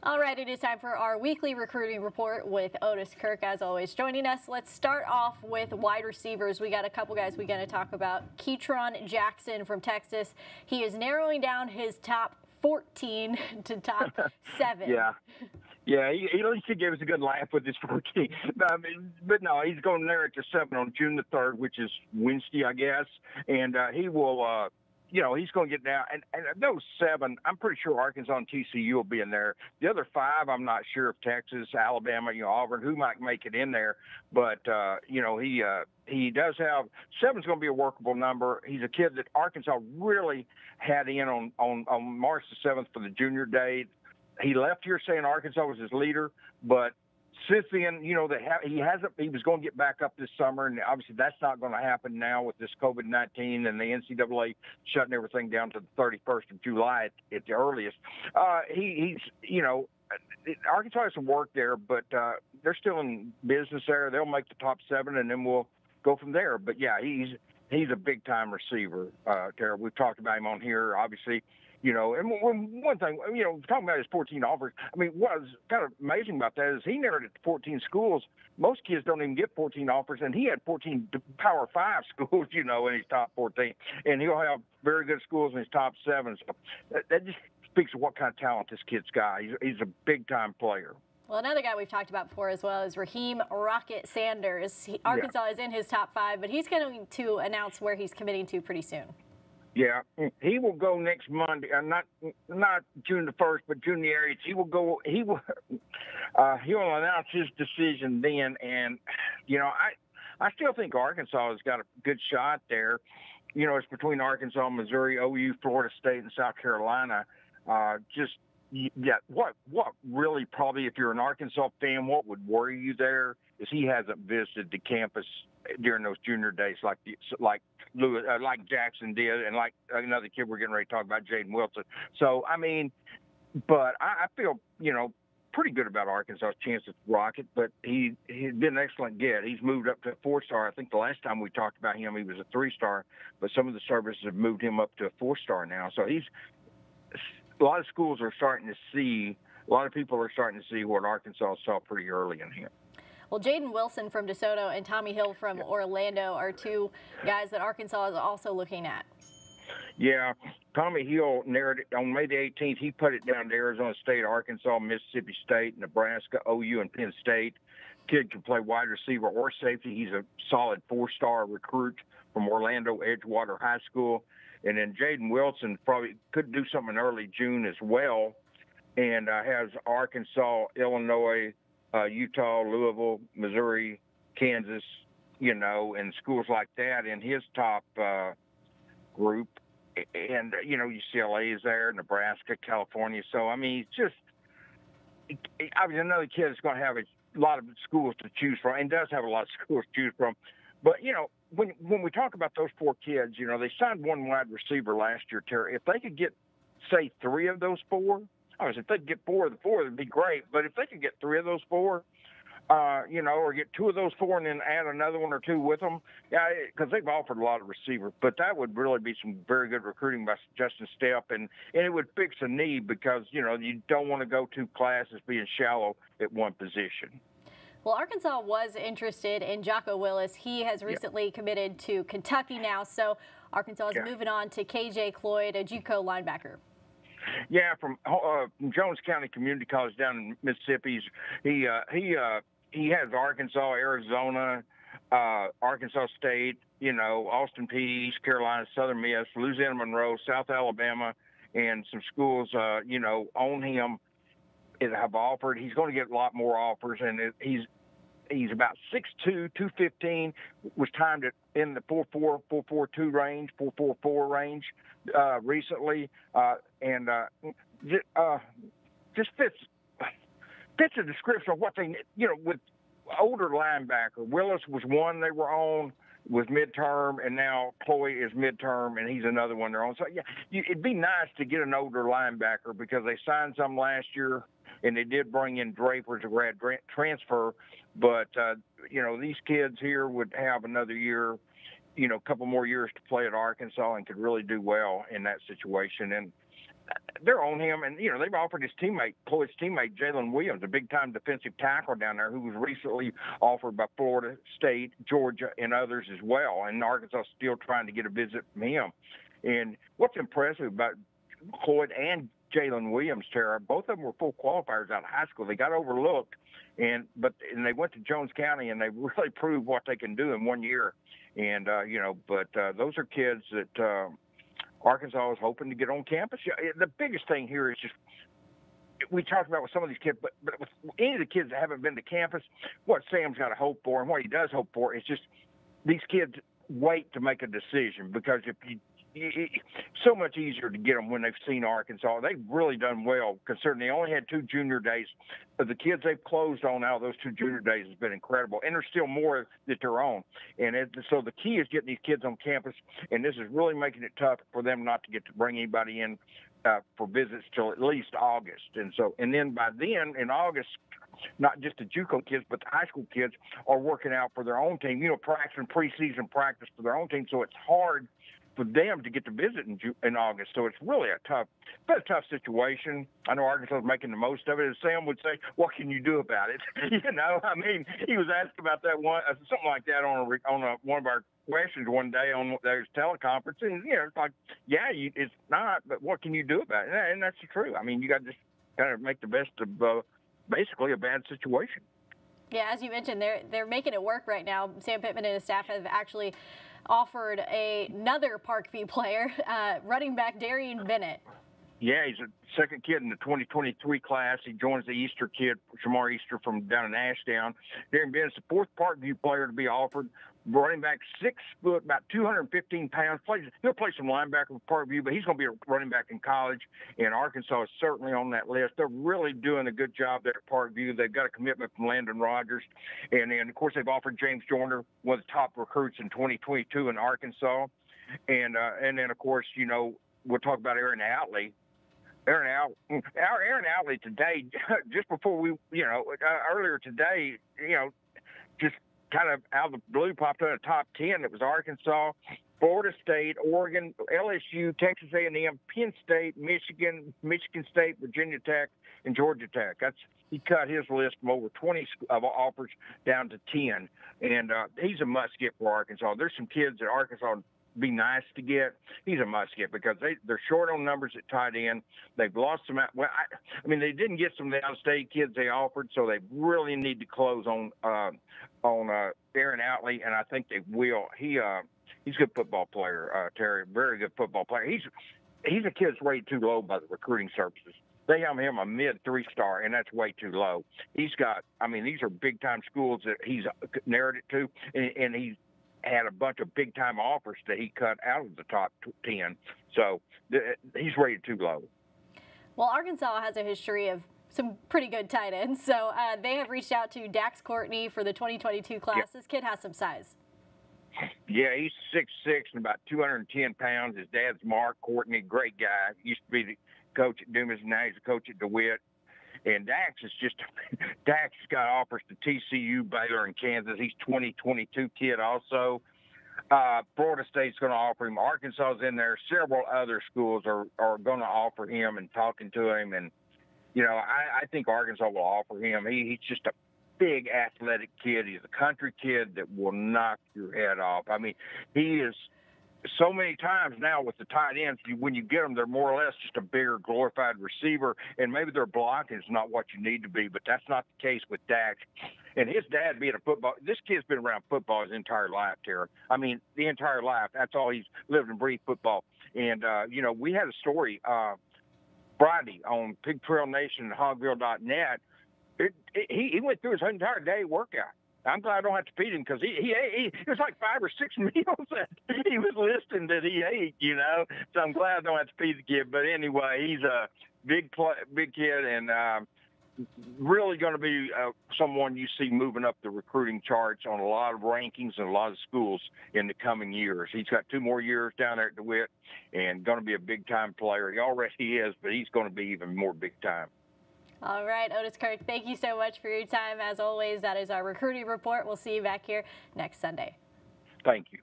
All right, it is time for our weekly recruiting report with Otis Kirk, as always, joining us. Let's start off with wide receivers. We got a couple guys we got to talk about. KEVON Jackson from Texas. He is narrowing down his top 14 to top 7. Yeah. Yeah, he at least he gave us a good laugh with his 14. But no, he's going to narrow it to 7 on June the 3rd, which is Wednesday, I guess. And he will, he's going to get down. And those 7, I'm pretty sure Arkansas and TCU will be in there. The other 5, I'm not sure if Texas, Alabama, Auburn, who might make it in there. But, he does have 7's going to be a workable number. He's a kid that Arkansas really had in on March the 7th for the junior day. He left here saying Arkansas was his leader, but since then, he was going to get back up this summer, and obviously that's not going to happen now with this COVID-19 and the NCAA shutting everything down to the 31st of July at the earliest. Arkansas has some work there, but they're still in business there. They'll make the top 7, and then we'll go from there. But yeah, he's a big time receiver. Tara, we've talked about him on here, obviously. And one thing, talking about his 14 offers, I mean, what was kind of amazing about that is he narrowed it to 14 schools. Most kids don't even get 14 offers, and he had 14 Power 5 schools, in his top 14. And he'll have very good schools in his top 7. So that just speaks of what kind of talent this kid's got. He's a big-time player. Well, another guy we've talked about before as well is Raheem "Rocket" Sanders. Arkansas is in his top 5, but he's going to announce where he's committing to pretty soon. Yeah, he will go next Monday. Not June the 1st, but June the 8th. He will go. He'll announce his decision then. And I still think Arkansas has got a good shot there. It's between Arkansas, Missouri, OU, Florida State, and South Carolina. What really probably, if you're an Arkansas fan, what would worry you there is he hasn't visited the campus during those junior days like Jackson did, and like another kid we're getting ready to talk about, Jaden Wilson. So, but I feel, pretty good about Arkansas's chances to rocket, but he's been an excellent get. He's moved up to a 4-star. I think the last time we talked about him, he was a 3-star, but some of the services have moved him up to a 4-star now. So a lot of schools are starting to see, a lot of people are starting to see what Arkansas saw pretty early in him. Well, Jaden Wilson from DeSoto and Tommy Hill from Orlando are 2 guys that Arkansas is also looking at. Yeah, Tommy Hill narrowed it on May the 18th. He put it down to Arizona State, Arkansas, Mississippi State, Nebraska, OU, and Penn State. Kid can play wide receiver or safety. He's a solid 4-star recruit from Orlando Edgewater High School. And then Jaden Wilson probably could do something in early June as well, and has Arkansas, Illinois, Utah, Louisville, Missouri, Kansas, and schools like that in his top group. And, UCLA is there, Nebraska, California. So, he's just – another kid is going to have a lot of schools to choose from, and does have a lot of schools to choose from. But, when we talk about those 4 kids, they signed 1 wide receiver last year, Terry. If they could get, say, 3 of those 4 – if they could get 4 of the 4, it'd be great. But if they could get 3 of those 4, or get 2 of those 4 and then add another 1 or 2 with them, because they've offered a lot of receivers. But that would really be some very good recruiting by Justin Stepp, and it would fix a need because, you don't want to go 2 classes being shallow at one position. Well, Arkansas was interested in Jocko Willis. He has recently committed to Kentucky now, so Arkansas is moving on to KJ CLOYD, a JUCO linebacker. Yeah, from Jones County Community College down in Mississippi. He has Arkansas, Arizona, Arkansas State, Austin Peay, East Carolina, Southern Miss, Louisiana Monroe, South Alabama, and some schools, own him that have offered. He's going to get a lot more offers, and he's about 6'2", 215, was timed in the 4.4, 4.42 range, 4.44 range recently, and just fits a description of what they, with older linebacker. Willis was one they were on, was midterm, and now CLOYD is midterm, and he's another one they're on. So, it'd be nice to get an older linebacker because they signed some last year, and they did bring in Draper as a grad transfer. But, these kids here would have another year, a couple more years to play at Arkansas and could really do well in that situation. And they're on him, and they've offered his teammate, CLOYD's teammate Jalen Williams, a big-time defensive tackle down there, who was recently offered by Florida State, Georgia, and others as well. And Arkansas is still trying to get a visit from him. And what's impressive about CLOYD and Jalen Williams, Tara, both of them were full qualifiers out of high school. They got overlooked, and they went to Jones County, and they really proved what they can do in 1 year. And those are kids that Arkansas is hoping to get on campus. The biggest thing here is just, we talked about with some of these kids, but with any of the kids that haven't been to campus, what Sam's got to hope for and what he does hope for is just these kids wait to make a decision, because if you so much easier to get them when they've seen Arkansas. They've really done well, considering they only had 2 junior days. But the kids they've closed on out of those 2 junior days has been incredible, and there's still more that they're on. And so the key is getting these kids on campus, and this is really making it tough for them not to get to bring anybody in for visits till at least August. And then by then, in August, not just the JUCO kids, but the high school kids are working out for their own team, practicing preseason practice for their own team. So it's hard for them to get to visit in August. So it's really a tough situation. I know Arkansas is making the most of it. As Sam would say, what can you do about it? He was asked about that one, something like that on one of our questions one day on their teleconference. And, it's like, it's not, but what can you do about it? And that's true. I mean, you got to just kind of make the best of basically a bad situation. Yeah, as you mentioned, they're making it work right now. Sam Pittman and his staff have actually offered another Parkview player, running back DARIEN BENNETT. Yeah, he's a second kid in the 2023 class. He joins the Easter kid, Shamar Easter, from down in Ashdown. DARIEN Bennett's the 4th Parkview player to be offered. Running back, 6 foot, about 215 pounds. He'll play some linebacker for Parkview, but he's going to be a running back in college. And Arkansas is certainly on that list. They're really doing a good job there at Parkview. They've got a commitment from Landon Rogers. And then, of course, they've offered James Joyner, one of the top recruits in 2022 in Arkansas. And then, of course, we'll talk about ERIN OUTLEY. ERIN OUTLEY today, just before earlier today, just kind of out of the blue popped out of the top 10. It was Arkansas, Florida State, Oregon, LSU, Texas A&M, Penn State, Michigan State, Virginia Tech, and Georgia Tech. He cut his list from over 20 offers down to 10, and he's a must-get for Arkansas. There's some kids that Arkansas be nice to get. He's a must-get because they're short on numbers at tight end. They've lost some. Well, they didn't get some of the out-of-state kids they offered, so they really need to close on ERIN OUTLEY, and I think they will. He's a good football player, Terry. Very good football player. He's a kid that's rated too low by the recruiting services. They have him a mid 3-star, and that's way too low. He's got. These are big-time schools that he's narrowed it to, and he's had a bunch of big-time offers that he cut out of the top 10. So he's rated too low. Well, Arkansas has a history of some pretty good tight ends. So they have reached out to Dax Courtney for the 2022 class. Yep. This kid has some size. Yeah, he's 6'6" and about 210 pounds. His dad's Mark Courtney, great guy. Used to be the coach at Dumas, now he's a coach at DeWitt. And Dax has got offers to TCU, Baylor, and Kansas. He's 2022 kid also. Florida State's going to offer him. Arkansas is in there. Several other schools are going to offer him and talking to him. And, I think Arkansas will offer him. He's just a big athletic kid. He's a country kid that will knock your head off. He is so many times now with the tight ends, when you get them, they're more or less just a bigger, glorified receiver, and maybe their blocking is not what you need to be, but that's not the case with Dax. And his dad being a football, this kid's been around football his entire life, Tara. The entire life. That's all he's lived and breathed, football. And, we had a story Friday on Pig Trail Nation and Hogville.net. He went through his entire day workout. I'm glad I don't have to feed him because it was like 5 or 6 meals that he was listing that he ate, So I'm glad I don't have to feed the kid. But anyway, he's a big kid and really going to be someone you see moving up the recruiting charts on a lot of rankings and a lot of schools in the coming years. He's got 2 more years down there at DeWitt and going to be a big-time player. He already is, but he's going to be even more big-time. All right, Otis Kirk, thank you so much for your time. As always, that is our recruiting report. We'll see you back here next Sunday. Thank you.